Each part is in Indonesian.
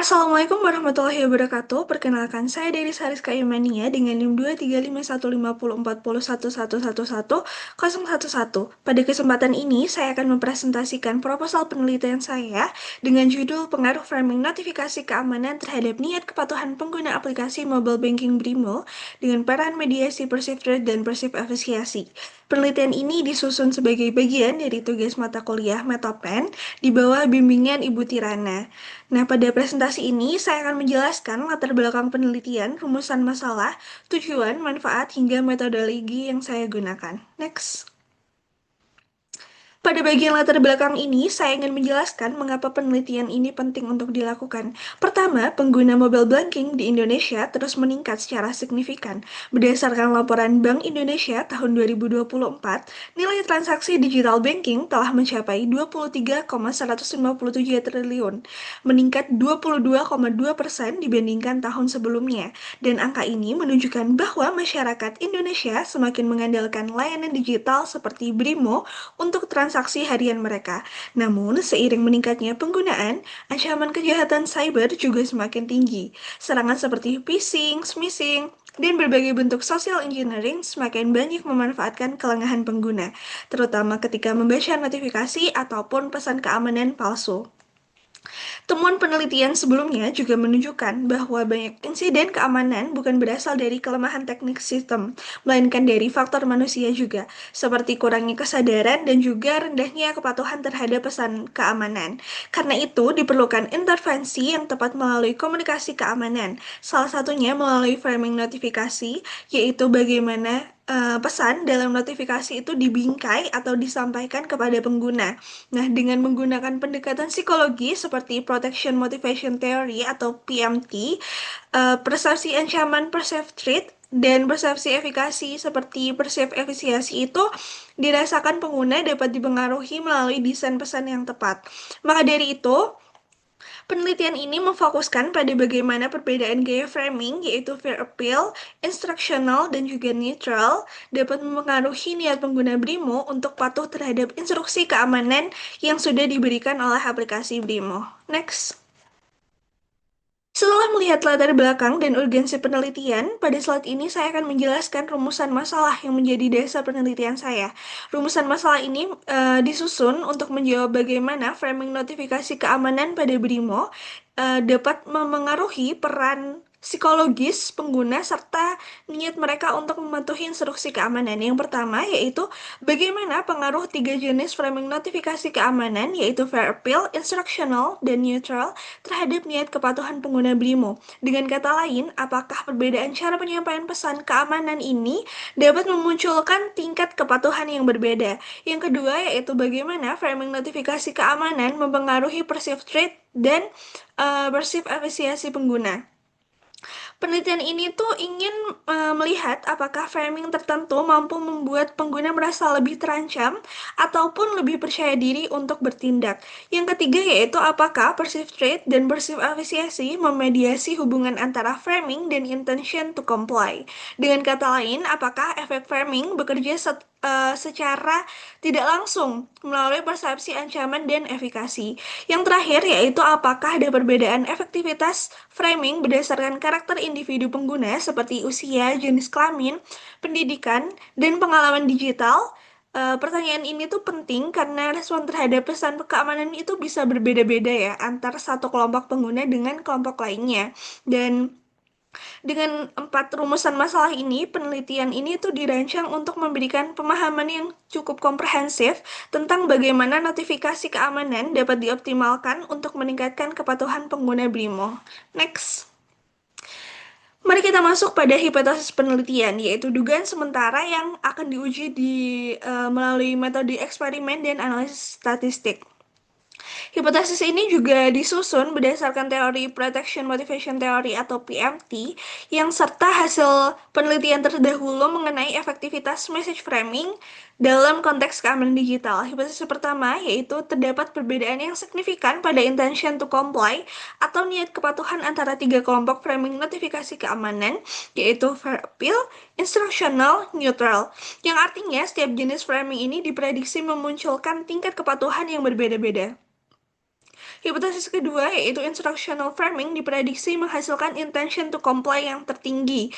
Assalamualaikum warahmatullahi wabarakatuh. Perkenalkan, saya dari Sariska Imania dengan NIM 235154041111111. Pada kesempatan ini, saya akan mempresentasikan proposal penelitian saya dengan judul Pengaruh Framing Notifikasi Keamanan Terhadap Niat Kepatuhan Pengguna Aplikasi Mobile Banking BRIMO dengan peran mediasi perceived threat dan perceived efisiensi. Penelitian ini disusun sebagai bagian dari tugas mata kuliah Metopen di bawah bimbingan Ibu Tirana. Nah, pada presentasi ini saya akan menjelaskan latar belakang penelitian, rumusan masalah, tujuan, manfaat, hingga metodologi yang saya gunakan. Next. Pada bagian latar belakang ini, saya ingin menjelaskan mengapa penelitian ini penting untuk dilakukan. Pertama, pengguna mobile banking di Indonesia terus meningkat secara signifikan. Berdasarkan laporan Bank Indonesia tahun 2024, nilai transaksi digital banking telah mencapai 23,157 triliun, meningkat 22,2% dibandingkan tahun sebelumnya. Dan angka ini menunjukkan bahwa masyarakat Indonesia semakin mengandalkan layanan digital seperti BRIMO untuk transaksi harian mereka. Namun, seiring meningkatnya penggunaan, ancaman kejahatan cyber juga semakin tinggi. Serangan seperti phishing, smishing, dan berbagai bentuk social engineering semakin banyak memanfaatkan kelengahan pengguna, terutama ketika membaca notifikasi ataupun pesan keamanan palsu. Temuan penelitian sebelumnya juga menunjukkan bahwa banyak insiden keamanan bukan berasal dari kelemahan teknik sistem, melainkan dari faktor manusia juga, seperti kurangnya kesadaran dan juga rendahnya kepatuhan terhadap pesan keamanan. Karena itu, diperlukan intervensi yang tepat melalui komunikasi keamanan, salah satunya melalui framing notifikasi, yaitu bagaimana pesan dalam notifikasi itu dibingkai atau disampaikan kepada pengguna. Nah, dengan menggunakan pendekatan psikologi seperti Protection Motivation Theory atau PMT, persepsi ancaman perceived threat dan persepsi efikasi seperti perceived efisiensi itu dirasakan pengguna dapat dipengaruhi melalui desain pesan yang tepat. Maka dari itu, penelitian ini memfokuskan pada bagaimana perbedaan gaya framing, yaitu fair appeal, instructional, dan juga neutral, dapat mempengaruhi niat pengguna BRIMO untuk patuh terhadap instruksi keamanan yang sudah diberikan oleh aplikasi BRIMO. Next. Setelah melihat latar belakang dan urgensi penelitian, pada slide ini saya akan menjelaskan rumusan masalah yang menjadi dasar penelitian saya. Rumusan masalah ini disusun untuk menjawab bagaimana framing notifikasi keamanan pada BRIMO dapat memengaruhi peran psikologis pengguna serta niat mereka untuk mematuhi instruksi keamanan. Yang pertama yaitu bagaimana pengaruh tiga jenis framing notifikasi keamanan, yaitu fair appeal, instructional, dan neutral terhadap niat kepatuhan pengguna BRIMO. Dengan kata lain, apakah perbedaan cara penyampaian pesan keamanan ini dapat memunculkan tingkat kepatuhan yang berbeda? Yang kedua yaitu bagaimana framing notifikasi keamanan mempengaruhi perceived threat dan perceived efisiensi pengguna. Penelitian ini tuh ingin melihat apakah framing tertentu mampu membuat pengguna merasa lebih terancam ataupun lebih percaya diri untuk bertindak. Yang ketiga yaitu apakah perceived threat dan perceived efficiency memediasi hubungan antara framing dan intention to comply. Dengan kata lain, apakah efek framing bekerja secara tidak langsung melalui persepsi ancaman dan efikasi. Yang terakhir yaitu apakah ada perbedaan efektivitas framing berdasarkan karakter individu pengguna seperti usia, jenis kelamin, pendidikan, dan pengalaman digital. Pertanyaan ini tuh penting karena respon terhadap pesan keamanan itu bisa berbeda-beda ya antar satu kelompok pengguna dengan kelompok lainnya. Dan dengan empat rumusan masalah ini, penelitian ini tuh dirancang untuk memberikan pemahaman yang cukup komprehensif tentang bagaimana notifikasi keamanan dapat dioptimalkan untuk meningkatkan kepatuhan pengguna BRIMO. Next. Mari kita masuk pada hipotesis penelitian, yaitu dugaan sementara yang akan diuji melalui metode eksperimen dan analisis statistik. Hipotesis ini juga disusun berdasarkan teori Protection Motivation Theory atau PMT yang serta hasil penelitian terdahulu mengenai efektivitas message framing dalam konteks keamanan digital. Hipotesis pertama yaitu terdapat perbedaan yang signifikan pada intention to comply atau niat kepatuhan antara tiga kelompok framing notifikasi keamanan, yaitu fair appeal, instructional, neutral, yang artinya setiap jenis framing ini diprediksi memunculkan tingkat kepatuhan yang berbeda-beda. Hipotesis kedua yaitu instructional framing diprediksi menghasilkan intention to comply yang tertinggi.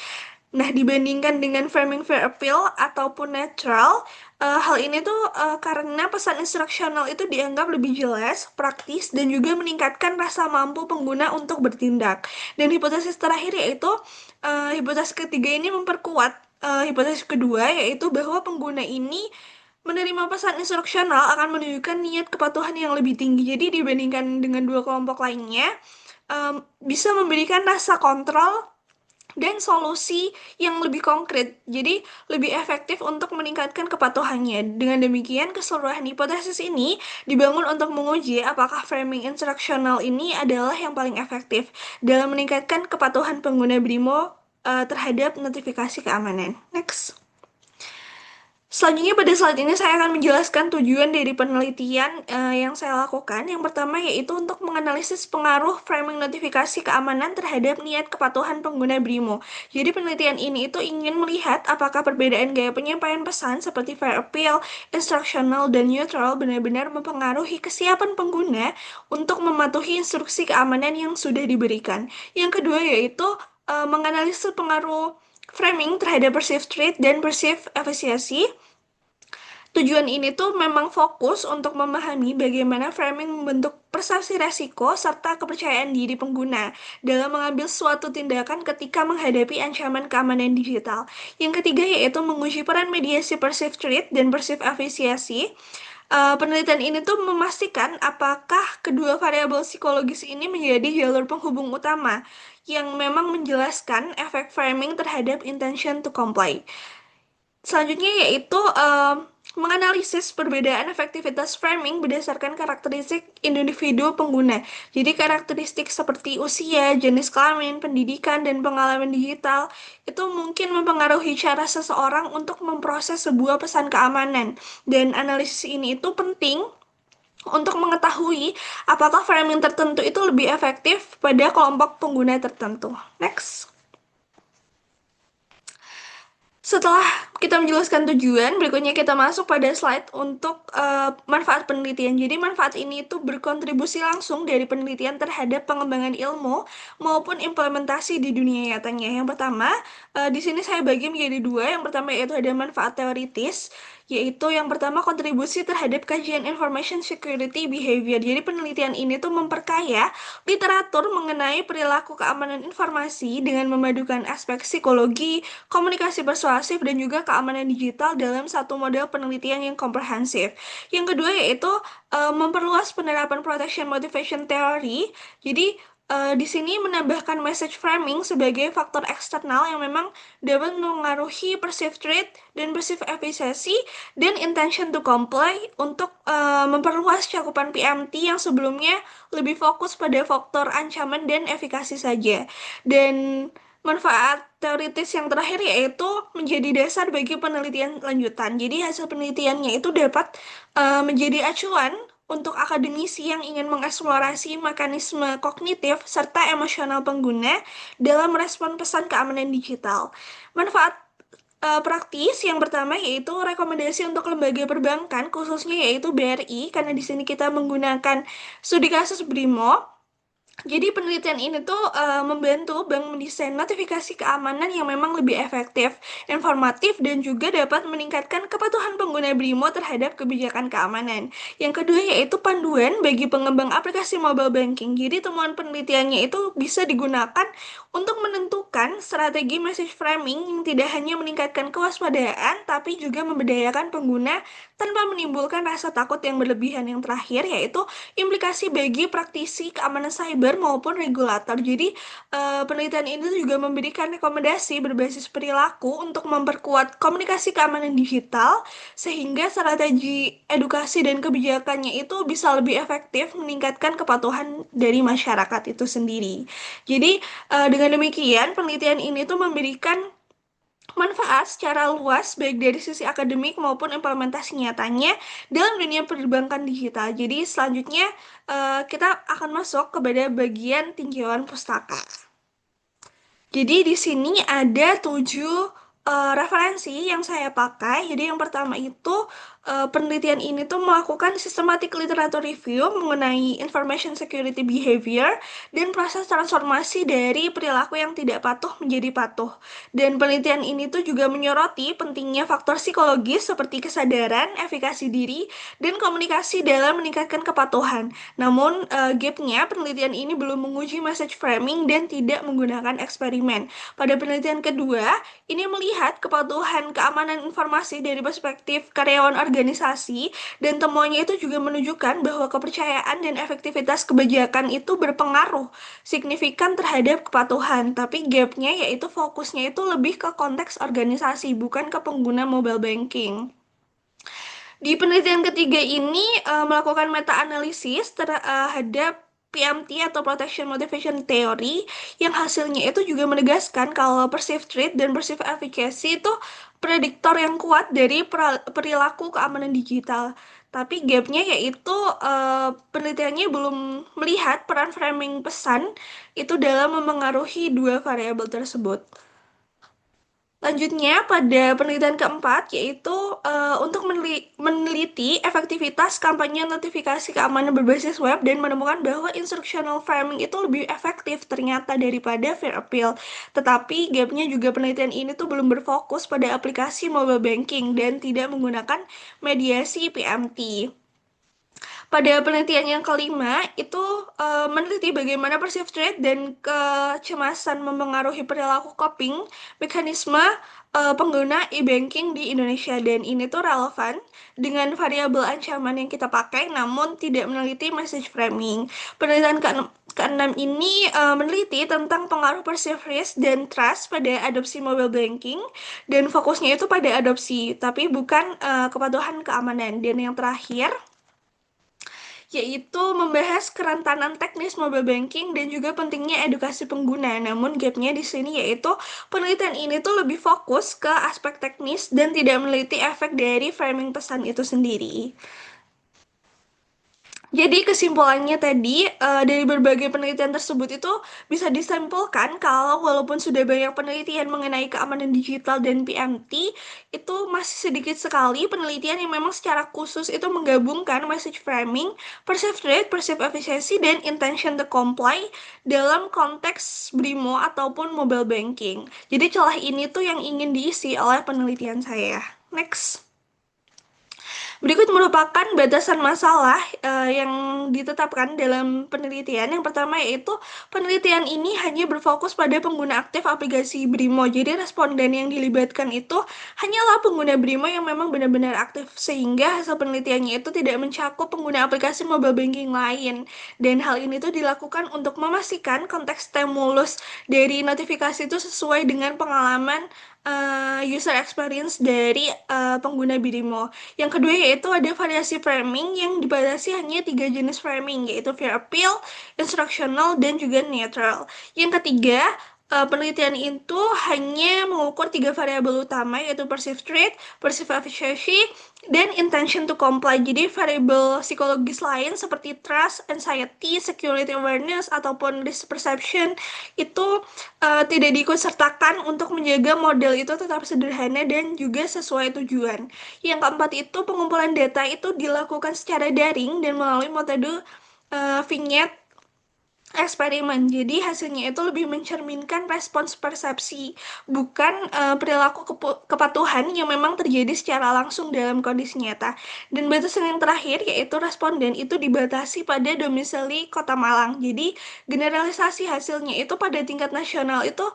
Nah, dibandingkan dengan framing fair appeal ataupun neutral, hal ini tuh karena pesan instruksional itu dianggap lebih jelas, praktis, dan juga meningkatkan rasa mampu pengguna untuk bertindak. Dan hipotesis terakhir yaitu hipotesis ketiga ini memperkuat hipotesis kedua, yaitu bahwa pengguna ini menerima pesan instruksional akan menunjukkan niat kepatuhan yang lebih tinggi. Jadi dibandingkan dengan dua kelompok lainnya, bisa memberikan rasa kontrol dan solusi yang lebih konkret, jadi lebih efektif untuk meningkatkan kepatuhannya. Dengan demikian, keseluruhan hipotesis ini dibangun untuk menguji apakah framing instruksional ini adalah yang paling efektif dalam meningkatkan kepatuhan pengguna BRIMO terhadap notifikasi keamanan. Next. Selanjutnya pada slide ini saya akan menjelaskan tujuan dari penelitian yang saya lakukan. Yang pertama yaitu untuk menganalisis pengaruh framing notifikasi keamanan terhadap niat kepatuhan pengguna BRIMO. Jadi penelitian ini itu ingin melihat apakah perbedaan gaya penyampaian pesan seperti fair appeal, instructional, dan neutral benar-benar mempengaruhi kesiapan pengguna untuk mematuhi instruksi keamanan yang sudah diberikan. Yang kedua yaitu menganalisis pengaruh framing terhadap perceived threat dan perceived efisiensi. Tujuan ini tuh memang fokus untuk memahami bagaimana framing membentuk persepsi resiko serta kepercayaan diri pengguna dalam mengambil suatu tindakan ketika menghadapi ancaman keamanan digital. Yang ketiga yaitu menguji peran mediasi perceived threat dan perceived efisiensi. Penelitian ini tuh memastikan apakah kedua variabel psikologis ini menjadi jalur penghubung utama yang memang menjelaskan efek framing terhadap intention to comply. Selanjutnya yaitu menganalisis perbedaan efektivitas framing berdasarkan karakteristik individu pengguna. Jadi karakteristik seperti usia, jenis kelamin, pendidikan, dan pengalaman digital itu mungkin mempengaruhi cara seseorang untuk memproses sebuah pesan keamanan. Dan analisis ini itu penting untuk mengetahui apakah framing tertentu itu lebih efektif pada kelompok pengguna tertentu. Next. Setelah kita menjelaskan tujuan, berikutnya kita masuk pada slide untuk manfaat penelitian. Jadi manfaat ini itu berkontribusi langsung dari penelitian terhadap pengembangan ilmu maupun implementasi di dunia nyatanya. Yang pertama, di sini saya bagi menjadi dua. Yang pertama yaitu ada manfaat teoritis, yaitu yang pertama kontribusi terhadap kajian information security behavior. Jadi penelitian ini tuh memperkaya literatur mengenai perilaku keamanan informasi dengan memadukan aspek psikologi, komunikasi persuasif, dan juga keamanan digital dalam satu model penelitian yang komprehensif. Yang kedua yaitu memperluas penerapan protection motivation theory. Jadi di sini menambahkan message framing sebagai faktor eksternal yang memang dapat mengaruhi perceived threat dan perceived efficiency dan intention to comply untuk memperluas cakupan PMT yang sebelumnya lebih fokus pada faktor ancaman dan efikasi saja. Dan manfaat teoritis yang terakhir yaitu menjadi dasar bagi penelitian lanjutan. Jadi hasil penelitiannya itu dapat menjadi acuan untuk akademisi yang ingin mengeksplorasi mekanisme kognitif serta emosional pengguna dalam merespon pesan keamanan digital. Manfaat praktis yang pertama yaitu rekomendasi untuk lembaga perbankan khususnya yaitu BRI karena di sini kita menggunakan studi kasus BRIMO. Jadi penelitian ini tuh membantu bank mendesain notifikasi keamanan yang memang lebih efektif, informatif, dan juga dapat meningkatkan kepatuhan pengguna BRIMO terhadap kebijakan keamanan. Yang kedua yaitu panduan bagi pengembang aplikasi mobile banking. Jadi temuan penelitiannya itu bisa digunakan untuk menentukan strategi message framing yang tidak hanya meningkatkan kewaspadaan, tapi juga memberdayakan pengguna tanpa menimbulkan rasa takut yang berlebihan. Yang terakhir yaitu implikasi bagi praktisi keamanan cyber maupun regulator. Jadi, penelitian ini juga memberikan rekomendasi berbasis perilaku untuk memperkuat komunikasi keamanan digital, sehingga strategi edukasi dan kebijakannya itu bisa lebih efektif meningkatkan kepatuhan dari masyarakat itu sendiri. Jadi, dengan demikian, penelitian ini tuh memberikan manfaat secara luas baik dari sisi akademik maupun implementasi nyatanya dalam dunia perbankan digital. Jadi selanjutnya kita akan masuk kepada bagian tinjauan pustaka. Jadi di sini ada 7 referensi yang saya pakai. Jadi yang pertama itu penelitian ini tuh melakukan systematic literature review mengenai information security behavior dan proses transformasi dari perilaku yang tidak patuh menjadi patuh. Dan penelitian ini tuh juga menyoroti pentingnya faktor psikologis seperti kesadaran, efikasi diri, dan komunikasi dalam meningkatkan kepatuhan. Namun, gapnya penelitian ini belum menguji message framing dan tidak menggunakan eksperimen. Pada penelitian kedua, ini melihat kepatuhan keamanan informasi dari perspektif karyawan organisasi, dan temuannya itu juga menunjukkan bahwa kepercayaan dan efektivitas kebijakan itu berpengaruh signifikan terhadap kepatuhan. Tapi gapnya yaitu fokusnya itu lebih ke konteks organisasi, bukan ke pengguna mobile banking. Di penelitian ketiga ini melakukan meta-analisis terhadap PMT atau Protection Motivation Theory yang hasilnya itu juga menegaskan kalau perceived threat dan perceived efficacy itu prediktor yang kuat dari perilaku keamanan digital. Tapi gapnya yaitu penelitiannya belum melihat peran framing pesan itu dalam memengaruhi dua variabel tersebut. Selanjutnya, pada penelitian keempat, yaitu untuk meneliti efektivitas kampanye notifikasi keamanan berbasis web dan menemukan bahwa instructional framing itu lebih efektif ternyata daripada fear appeal. Tetapi gapnya juga penelitian ini tuh belum berfokus pada aplikasi mobile banking dan tidak menggunakan mediasi PMT. Pada penelitian yang kelima, itu meneliti bagaimana perceived threat dan kecemasan mempengaruhi perilaku coping mekanisme pengguna e-banking di Indonesia. Dan ini tuh relevan dengan variabel ancaman yang kita pakai, namun tidak meneliti message framing. Penelitian keenam ini meneliti tentang pengaruh perceived risk dan trust pada adopsi mobile banking, dan fokusnya itu pada adopsi, tapi bukan kepatuhan keamanan. Dan yang terakhir, yaitu membahas kerentanan teknis mobile banking dan juga pentingnya edukasi pengguna. Namun gapnya di sini yaitu penelitian ini tuh lebih fokus ke aspek teknis dan tidak meneliti efek dari framing pesan itu sendiri. Jadi kesimpulannya tadi, dari berbagai penelitian tersebut itu bisa disimpulkan kalau walaupun sudah banyak penelitian mengenai keamanan digital dan PMT, itu masih sedikit sekali penelitian yang memang secara khusus itu menggabungkan message framing, perceived threat, perceived efficiency, dan intention to comply dalam konteks BRIMO ataupun mobile banking. Jadi celah ini tuh yang ingin diisi oleh penelitian saya. Next. Berikut merupakan batasan masalah yang ditetapkan dalam penelitian. Yang pertama yaitu penelitian ini hanya berfokus pada pengguna aktif aplikasi BRIMO. Jadi responden yang dilibatkan itu hanyalah pengguna BRIMO yang memang benar-benar aktif, sehingga hasil penelitiannya itu tidak mencakup pengguna aplikasi mobile banking lain. Dan hal ini tuh dilakukan untuk memastikan konteks stimulus dari notifikasi itu sesuai dengan pengalaman user experience dari pengguna BRIMO. Yang kedua yaitu ada variasi framing yang dibatasi hanya 3 jenis framing, yaitu fear appeal, instructional, dan juga neutral. Yang ketiga, penelitian itu hanya mengukur 3 variabel utama, yaitu perceived threat, perceived efficacy, dan intention to comply. Jadi variabel psikologis lain seperti trust, anxiety, security awareness, ataupun risk perception itu tidak diikutsertakan untuk menjaga model itu tetap sederhana dan juga sesuai tujuan. Yang keempat itu pengumpulan data itu dilakukan secara daring dan melalui metode vignette eksperimen. Jadi hasilnya itu lebih mencerminkan respons persepsi, bukan perilaku kepatuhan yang memang terjadi secara langsung dalam kondisi nyata. Dan batasan yang terakhir yaitu responden itu dibatasi pada domisili Kota Malang. Jadi generalisasi hasilnya itu pada tingkat nasional itu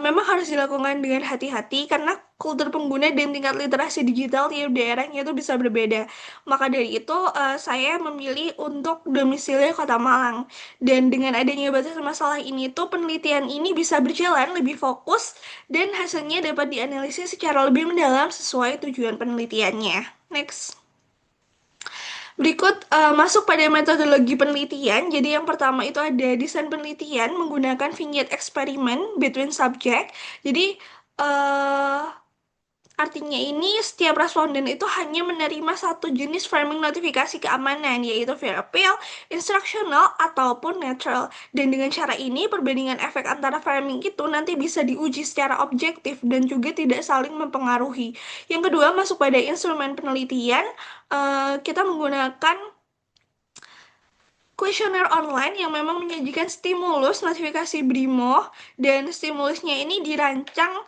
memang harus dilakukan dengan hati-hati karena kultur pengguna dan tingkat literasi digital tiap daerahnya itu bisa berbeda. Maka dari itu saya memilih untuk domisili Kota Malang. Dan dengan adanya batasan masalah ini tuh penelitian ini bisa berjalan lebih fokus dan hasilnya dapat dianalisis secara lebih mendalam sesuai tujuan penelitiannya. Next. Berikut masuk pada metodologi penelitian. Jadi yang pertama itu ada desain penelitian menggunakan vignette eksperimen between subject. Jadi Artinya ini setiap responden itu hanya menerima satu jenis framing notifikasi keamanan, yaitu fair appeal, instructional, ataupun neutral. Dan dengan cara ini, perbandingan efek antara framing itu nanti bisa diuji secara objektif dan juga tidak saling mempengaruhi. Yang kedua, masuk pada instrumen penelitian, kita menggunakan kuesioner online yang memang menyajikan stimulus notifikasi BRIMO, dan stimulusnya ini dirancang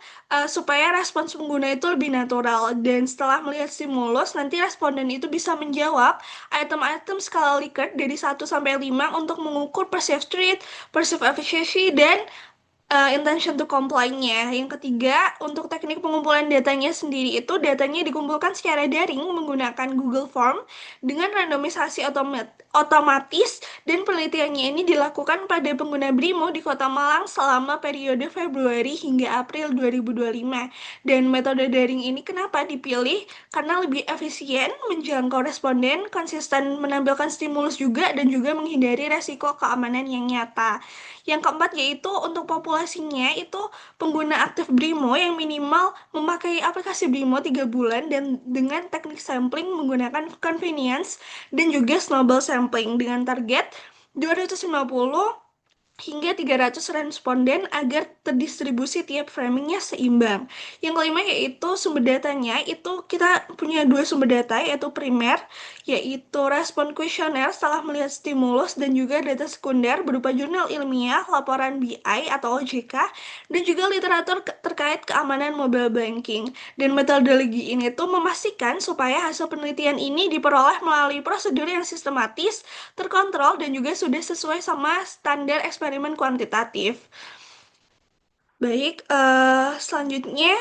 supaya respons pengguna itu lebih natural, dan setelah melihat stimulus nanti responden itu bisa menjawab item-item skala Likert dari 1 sampai 5 untuk mengukur perceived threat, perceived efficiency, dan intention to comply-nya. Yang ketiga, untuk teknik pengumpulan datanya sendiri itu datanya dikumpulkan secara daring menggunakan Google Form dengan randomisasi otomatis, dan penelitiannya ini dilakukan pada pengguna BRIMO di Kota Malang selama periode Februari hingga April 2025. Dan metode daring ini kenapa dipilih? Karena lebih efisien, menjangkau responden, konsisten menampilkan stimulus juga, dan juga menghindari resiko keamanan yang nyata. Yang keempat yaitu untuk populasinya itu pengguna aktif BRIMO yang minimal memakai aplikasi BRIMO 3 bulan dan dengan teknik sampling menggunakan convenience dan juga snowball sampling dengan target 250 hingga 300 responden agar terdistribusi tiap framingnya seimbang. Yang kelima yaitu sumber datanya, itu kita punya dua sumber data, yaitu primer, yaitu respon kuesioner setelah melihat stimulus, dan juga data sekunder berupa jurnal ilmiah, laporan BI atau OJK, dan juga literatur terkait keamanan mobile banking. Dan metodologi ini tuh memastikan supaya hasil penelitian ini diperoleh melalui prosedur yang sistematis, terkontrol, dan juga sudah sesuai sama standar eksperimen kuantitatif. Baik, selanjutnya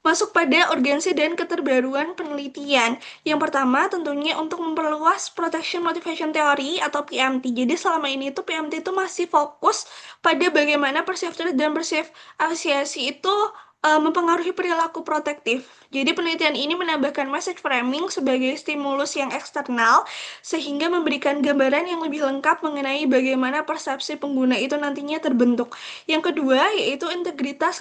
masuk pada urgensi dan keterbaruan penelitian. Yang pertama tentunya untuk memperluas Protection Motivation Theory atau PMT. Jadi selama ini tuh PMT itu masih fokus pada bagaimana perceived threat dan perceived efficiency itu mempengaruhi perilaku protektif. Jadi penelitian ini menambahkan message framing sebagai stimulus yang eksternal sehingga memberikan gambaran yang lebih lengkap mengenai bagaimana persepsi pengguna itu nantinya terbentuk. Yang kedua yaitu integritas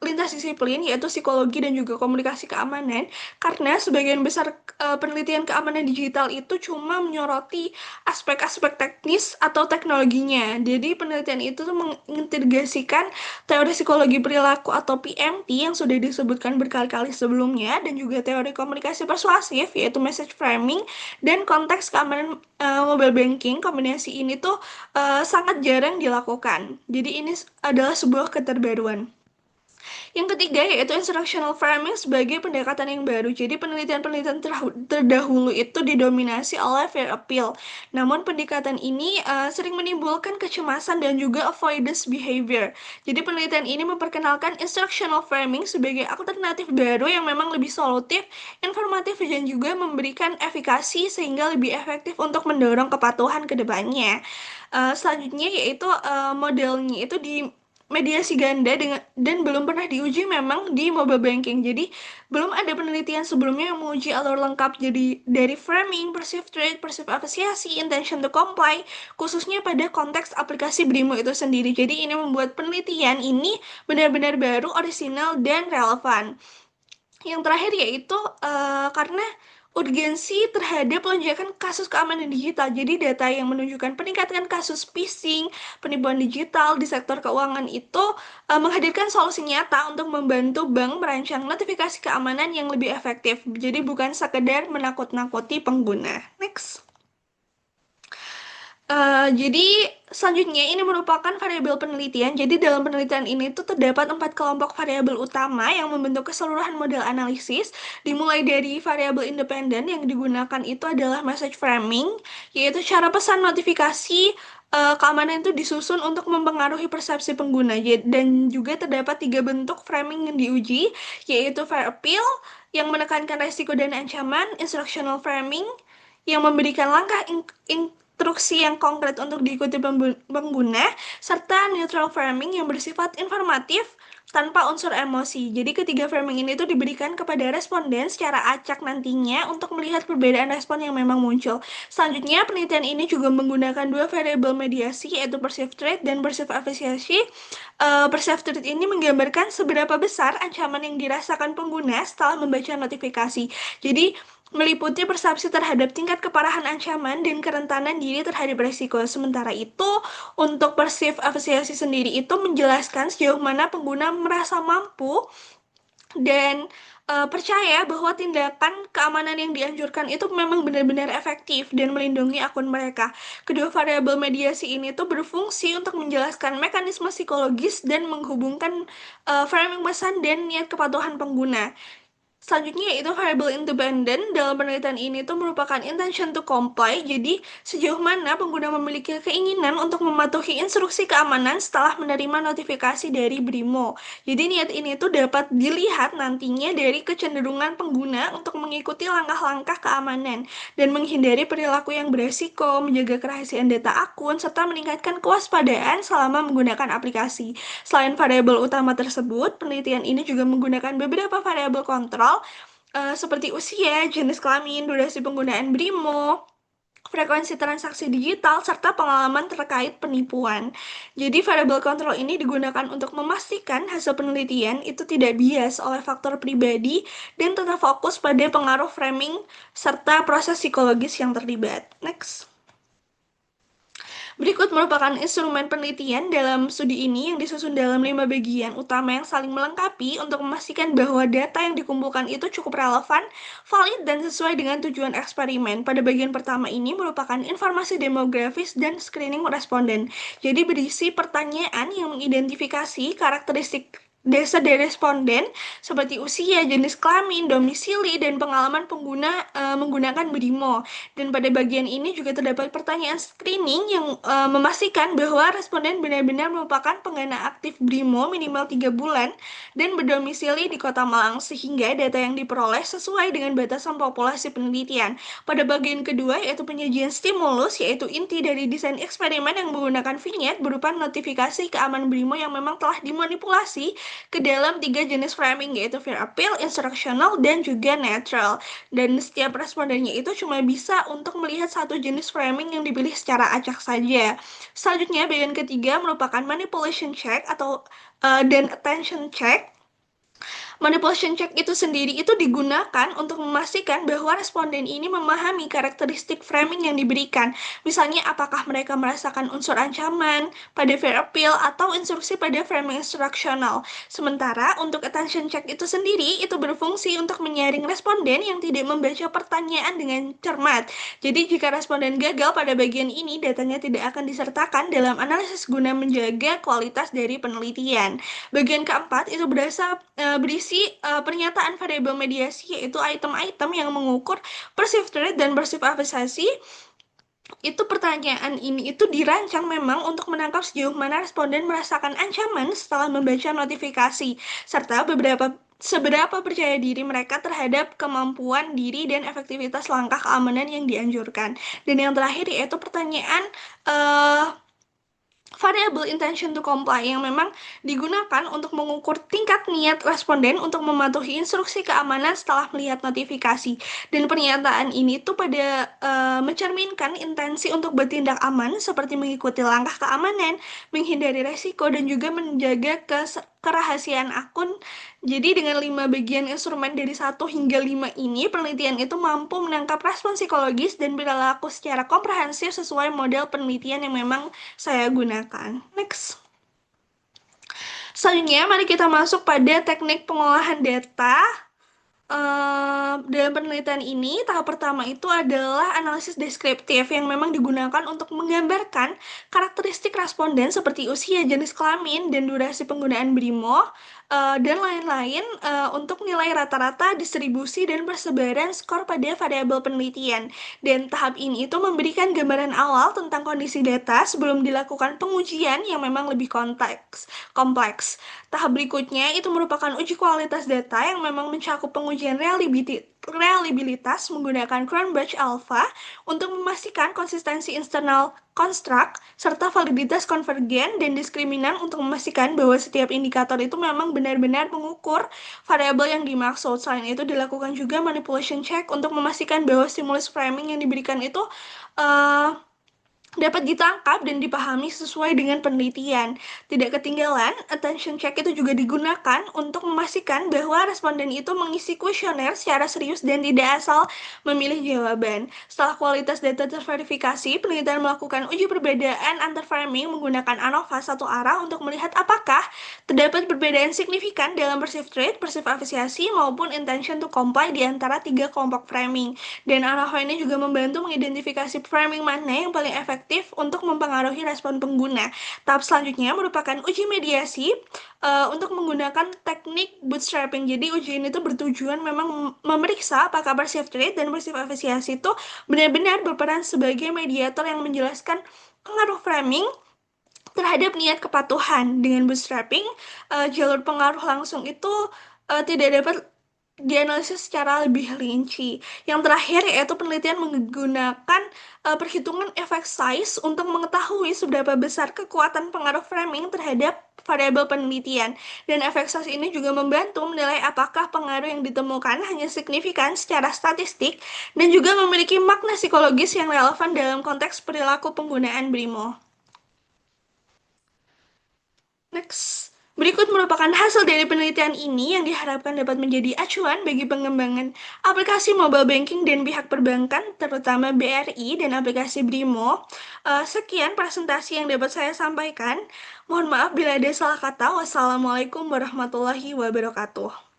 lintas disiplin, yaitu psikologi dan juga komunikasi keamanan, karena sebagian besar penelitian keamanan digital itu cuma menyoroti aspek-aspek teknis atau teknologinya. Jadi penelitian itu tuh mengintegrasikan teori psikologi perilaku atau PMT yang sudah disebutkan berkali-kali sebelumnya, dan juga teori komunikasi persuasif yaitu message framing, dan konteks keamanan mobile banking. Kombinasi ini tuh sangat jarang dilakukan. Jadi ini adalah sebuah keterbaruan. Yang ketiga yaitu instructional framing sebagai pendekatan yang baru. Jadi penelitian-penelitian terdahulu itu didominasi oleh fair appeal. Namun pendekatan ini sering menimbulkan kecemasan dan juga avoidance behavior. Jadi penelitian ini memperkenalkan instructional framing sebagai alternatif baru yang memang lebih solutif, informatif, dan juga memberikan efikasi sehingga lebih efektif untuk mendorong kepatuhan ke depannya. Selanjutnya yaitu modelnya itu di mediasi ganda dengan dan belum pernah diuji memang di mobile banking. Jadi belum ada penelitian sebelumnya yang menguji alur lengkap jadi dari framing, perceived threat, perceived efficiency, intention to comply, khususnya pada konteks aplikasi BRIMO itu sendiri. Jadi ini membuat penelitian ini benar-benar baru, orisinal, dan relevan. Yang terakhir yaitu karena urgensi terhadap lonjakan kasus keamanan digital. Jadi data yang menunjukkan peningkatan kasus phishing, penipuan digital di sektor keuangan itu menghadirkan solusi nyata untuk membantu bank merancang notifikasi keamanan yang lebih efektif. Jadi bukan sekedar menakut-nakuti pengguna. Next. Jadi selanjutnya ini merupakan variabel penelitian. Jadi dalam penelitian ini tuh terdapat 4 kelompok variabel utama yang membentuk keseluruhan model analisis. Dimulai dari variabel independen yang digunakan itu adalah message framing, yaitu cara pesan notifikasi keamanan itu disusun untuk mempengaruhi persepsi pengguna. Dan juga terdapat 3 bentuk framing yang diuji, yaitu fair appeal yang menekankan resiko dan ancaman, instructional framing yang memberikan langkah instruksi yang konkret untuk diikuti pengguna, serta neutral framing yang bersifat informatif tanpa unsur emosi. Jadi ketiga framing ini tuh diberikan kepada responden secara acak nantinya untuk melihat perbedaan respon yang memang muncul. Selanjutnya, penelitian ini juga menggunakan dua variabel mediasi, yaitu perceived threat dan perceived efficiency. Perceived threat ini menggambarkan seberapa besar ancaman yang dirasakan pengguna setelah membaca notifikasi. Jadi, meliputi persepsi terhadap tingkat keparahan ancaman dan kerentanan diri terhadap resiko. Sementara itu, untuk perceived efficiency sendiri itu menjelaskan sejauh mana pengguna merasa mampu dan percaya bahwa tindakan keamanan yang dianjurkan itu memang benar-benar efektif dan melindungi akun mereka. Kedua variabel mediasi ini tuh berfungsi untuk menjelaskan mekanisme psikologis dan menghubungkan framing pesan dan niat kepatuhan pengguna. Selanjutnya yaitu variable independent. Dalam penelitian ini tuh merupakan intention to comply. Jadi sejauh mana pengguna memiliki keinginan untuk mematuhi instruksi keamanan setelah menerima notifikasi dari BRIMO. Jadi niat ini tuh dapat dilihat nantinya dari kecenderungan pengguna untuk mengikuti langkah-langkah keamanan dan menghindari perilaku yang beresiko, menjaga kerahasiaan data akun, serta meningkatkan kewaspadaan selama menggunakan aplikasi. Selain variabel utama tersebut, penelitian ini juga menggunakan beberapa variabel kontrol seperti usia, jenis kelamin, durasi penggunaan BRIMO, frekuensi transaksi digital, serta pengalaman terkait penipuan. Jadi variabel kontrol ini digunakan untuk memastikan hasil penelitian itu tidak bias oleh faktor pribadi dan tetap fokus pada pengaruh framing serta proses psikologis yang terlibat. Next. Berikut merupakan instrumen penelitian dalam studi ini yang disusun dalam 5 bagian utama yang saling melengkapi untuk memastikan bahwa data yang dikumpulkan itu cukup relevan, valid, dan sesuai dengan tujuan eksperimen. Pada bagian pertama ini merupakan informasi demografis dan screening responden. Jadi berisi pertanyaan yang mengidentifikasi karakteristik dasar dari responden seperti usia, jenis kelamin, domisili, dan pengalaman pengguna menggunakan BRIMO. Dan pada bagian ini juga terdapat pertanyaan screening yang memastikan bahwa responden benar-benar merupakan pengguna aktif BRIMO minimal 3 bulan dan berdomisili di Kota Malang sehingga data yang diperoleh sesuai dengan batasan populasi penelitian. Pada bagian kedua yaitu penyajian stimulus, yaitu inti dari desain eksperimen yang menggunakan vignette berupa notifikasi keamanan BRIMO yang memang telah dimanipulasi ke dalam 3 jenis framing, yaitu fear appeal, instructional, dan juga neutral. Dan setiap respondennya itu cuma bisa untuk melihat satu jenis framing yang dipilih secara acak saja. Selanjutnya, bagian ketiga merupakan manipulation check atau dan attention check. Manipulation check itu sendiri itu digunakan untuk memastikan bahwa responden ini memahami karakteristik framing yang diberikan. Misalnya, apakah mereka merasakan unsur ancaman pada fear appeal atau instruksi pada framing instruksional. Sementara untuk attention check itu sendiri itu berfungsi untuk menyaring responden yang tidak membaca pertanyaan dengan cermat. Jadi jika responden gagal pada bagian ini, datanya tidak akan disertakan dalam analisis guna menjaga kualitas dari penelitian. Bagian keempat itu berisi pernyataan variabel mediasi, yaitu item-item yang mengukur perceived threat dan perceived efficiency. Itu pertanyaan ini itu dirancang memang untuk menangkap sejauh mana responden merasakan ancaman setelah membaca notifikasi, serta seberapa percaya diri mereka terhadap kemampuan diri dan efektivitas langkah keamanan yang dianjurkan. Dan yang terakhir yaitu pertanyaan variable intention to comply yang memang digunakan untuk mengukur tingkat niat responden untuk mematuhi instruksi keamanan setelah melihat notifikasi. Dan pernyataan ini tuh pada mencerminkan intensi untuk bertindak aman seperti mengikuti langkah keamanan, menghindari resiko, dan juga menjaga kerahasiaan akun. Jadi dengan 5 bagian instrumen dari 1 hingga 5 ini, penelitian itu mampu menangkap respon psikologis dan perilaku secara komprehensif sesuai model penelitian yang memang saya gunakan. Next. Selanjutnya, mari kita masuk pada teknik pengolahan data. Dalam penelitian ini, tahap pertama itu adalah analisis deskriptif yang memang digunakan untuk menggambarkan karakteristik responden seperti usia, jenis kelamin, dan durasi penggunaan BRIMO, dan lain-lain untuk nilai rata-rata, distribusi, dan persebaran skor pada variabel penelitian. Dan tahap ini itu memberikan gambaran awal tentang kondisi data sebelum dilakukan pengujian yang memang lebih kompleks. Tahap berikutnya itu merupakan uji kualitas data yang memang mencakup pengujian pengujian reliabilitas menggunakan Cronbach Alpha untuk memastikan konsistensi internal construct serta validitas konvergen dan diskriminan untuk memastikan bahwa setiap indikator itu memang benar-benar mengukur variabel yang dimaksud. Selain itu dilakukan juga manipulation check untuk memastikan bahwa stimulus framing yang diberikan itu eh, dapat ditangkap dan dipahami sesuai dengan penelitian. Tidak ketinggalan, attention check itu juga digunakan untuk memastikan bahwa responden itu mengisi kuesioner secara serius dan tidak asal memilih jawaban. Setelah kualitas data terverifikasi, penelitian melakukan uji perbedaan antar framing menggunakan ANOVA satu arah untuk melihat apakah terdapat perbedaan signifikan dalam perceived rate, perceived efisiensi, maupun intention to comply di antara tiga kelompok framing. Dan ANOVA ini juga membantu mengidentifikasi framing mana yang paling efektif untuk mempengaruhi respon pengguna. Tahap selanjutnya merupakan uji mediasi untuk menggunakan teknik bootstrapping. Jadi uji ini tuh bertujuan memang memeriksa apakah perceived rate dan perceived efisiensi itu benar-benar berperan sebagai mediator yang menjelaskan pengaruh framing terhadap niat kepatuhan. Dengan bootstrapping, jalur pengaruh langsung itu tidak dapat dianalisis secara lebih rinci. Yang terakhir yaitu penelitian menggunakan perhitungan effect size untuk mengetahui seberapa besar kekuatan pengaruh framing terhadap variabel penelitian. Dan effect size ini juga membantu menilai apakah pengaruh yang ditemukan hanya signifikan secara statistik dan juga memiliki makna psikologis yang relevan dalam konteks perilaku penggunaan BRIMO. Next. Berikut merupakan hasil dari penelitian ini yang diharapkan dapat menjadi acuan bagi pengembangan aplikasi mobile banking dan pihak perbankan, terutama BRI dan aplikasi BRIMO. Sekian presentasi yang dapat saya sampaikan. Mohon maaf bila ada salah kata. Wassalamualaikum warahmatullahi wabarakatuh.